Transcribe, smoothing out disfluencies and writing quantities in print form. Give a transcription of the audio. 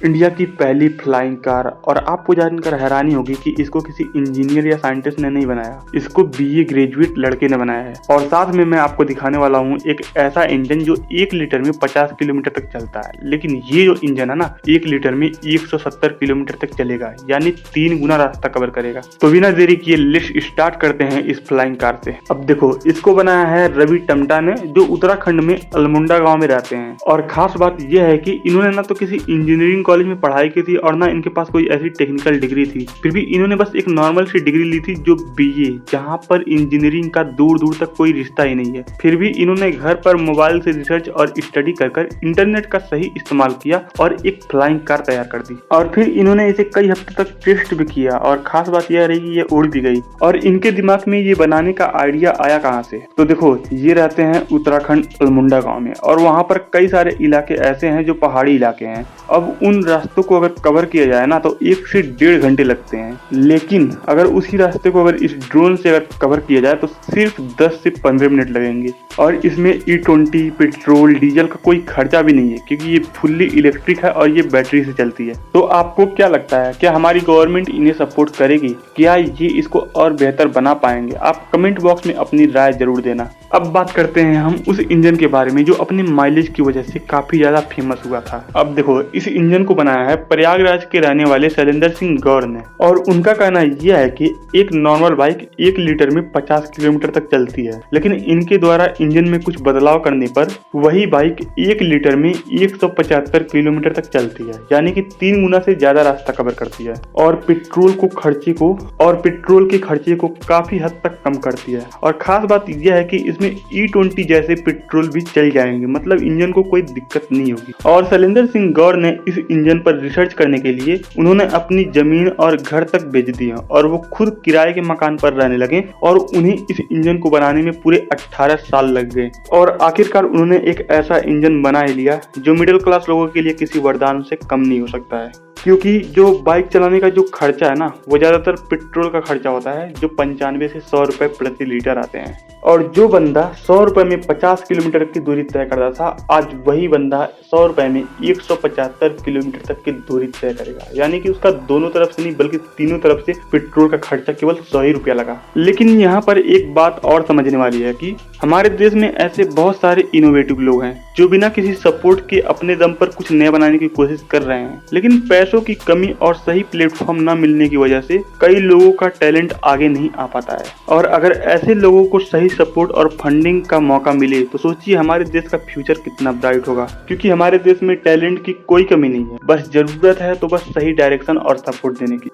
India की पहली flying car, और आपको जानकर हैरानी होगी कि इसको किसी इंजीनियर या साइंटिस्ट ने नहीं बनाया, इसको बीए ग्रेजुएट लड़के ने बनाया है। और साथ में मैं आपको दिखाने वाला हूँ एक ऐसा इंजन जो 1 लीटर में 50 किलोमीटर तक चलता है, लेकिन ये जो इंजन है ना 1 लीटर में 170 किलोमीटर तक चलेगा, यानी 3 गुना रास्ता कवर करेगा। तो बिना देरी किए लिस्ट स्टार्ट करते हैं इस फ्लाइंग कार से। अब देखो, इसको बनाया है रवि टमटा ने, जो उत्तराखंड में अल्मोड़ा गाँव में रहते हैं। और खास बात यह है कि इन्होंने ना तो किसी इंजीनियरिंग कॉलेज में पढ़ाई की थी और ना इनके पास कोई ऐसी टेक्निकल डिग्री थी, फिर भी इन्होंने बस एक नॉर्मल सी डिग्री ली थी जो बीए, जहां पर इंजीनियरिंग का दूर दूर तक कोई रिश्ता ही नहीं है। फिर भी इन्होंने घर पर मोबाइल से रिसर्च और स्टडी कर इंटरनेट का सही इस्तेमाल किया और एक फ्लाइंग कार तैयार कर दी। और फिर इन्होंने इसे कई हफ्ते तक टेस्ट भी किया, और खास बात यह रही कि ये उड़ भी गई। और इनके दिमाग में ये बनाने का आइडिया आया कहाँ से? तो देखो, ये रहते हैं उत्तराखंड अल्मोड़ा गाँव में, और वहाँ पर कई सारे इलाके ऐसे हैं जो पहाड़ी इलाके हैं। अब उन रास्तों को अगर कवर किया जाए ना तो 1 से 1.5 घंटे लगते हैं, लेकिन अगर उसी रास्ते को अगर इस ड्रोन से अगर कवर किया जाए तो सिर्फ 10 से 15 मिनट लगेंगे। और इसमें E20 पेट्रोल डीजल का कोई खर्चा भी नहीं है, क्योंकि ये फुल्ली इलेक्ट्रिक है और ये बैटरी से चलती है। तो आपको क्या लगता है, क्या हमारी गवर्नमेंट इन्हें सपोर्ट करेगी? क्या ये इसको और बेहतर बना पाएंगे? आप कमेंट बॉक्स में अपनी राय जरूर देना। अब बात करते हैं हम उस इंजन के बारे में जो अपने माइलेज की वजह से काफी ज्यादा फेमस हुआ था। अब देखो, इस इंजन को बनाया है प्रयागराज के रहने वाले शैलेंद्र सिंह गौर ने, और उनका कहना यह है कि एक नॉर्मल बाइक 1 लीटर में 50 किलोमीटर तक चलती है, लेकिन इनके द्वारा इंजन में कुछ बदलाव करने पर वही बाइक 1 लीटर में 175 किलोमीटर तक चलती है, यानी कि 3 गुना से ज्यादा रास्ता कवर करती है। और पेट्रोल के खर्चे को काफी हद तक कम करती है। और खास बात यह है कि इसमें E20 जैसे पेट्रोल भी चल जाएंगे, मतलब इंजन को कोई दिक्कत नहीं होगी। और शैलेंद्र सिंह गौर ने इस इंजन पर रिसर्च करने के लिए उन्होंने अपनी जमीन और घर तक बेच दिया, और वो खुद किराए के मकान पर रहने लगे, और उन्हें इस इंजन को बनाने में पूरे 18 साल लग गए। और आखिरकार उन्होंने एक ऐसा इंजन बना ही लिया जो मिडिल क्लास लोगों के लिए किसी वरदान से कम नहीं हो सकता है। क्योंकि जो बाइक चलाने का जो खर्चा है ना, वो ज्यादातर पेट्रोल का खर्चा होता है, जो 95 से 100 रुपए प्रति लीटर आते हैं। और जो बंदा 100 रुपए में 50 किलोमीटर की दूरी तय करता था, आज वही बंदा 100 रुपए में 175 किलोमीटर तक की दूरी तय करेगा, यानी कि उसका दोनों तरफ से नहीं बल्कि तीनों तरफ से पेट्रोल का खर्चा केवल 100 ही रुपया लगा। लेकिन यहाँ पर एक बात और समझने वाली है कि हमारे देश में ऐसे बहुत सारे इनोवेटिव लोग हैं जो बिना किसी सपोर्ट के अपने दम पर कुछ नया बनाने की कोशिश कर रहे हैं, लेकिन पैसों की कमी और सही प्लेटफॉर्म न मिलने की वजह से कई लोगों का टैलेंट आगे नहीं आ पाता है। और अगर ऐसे लोगों को सही सपोर्ट और फंडिंग का मौका मिले तो सोचिए हमारे देश का फ्यूचर कितना ब्राइट होगा। क्योंकि हमारे देश में टैलेंट की कोई कमी नहीं है, बस जरूरत है तो बस सही डायरेक्शन और सपोर्ट देने की।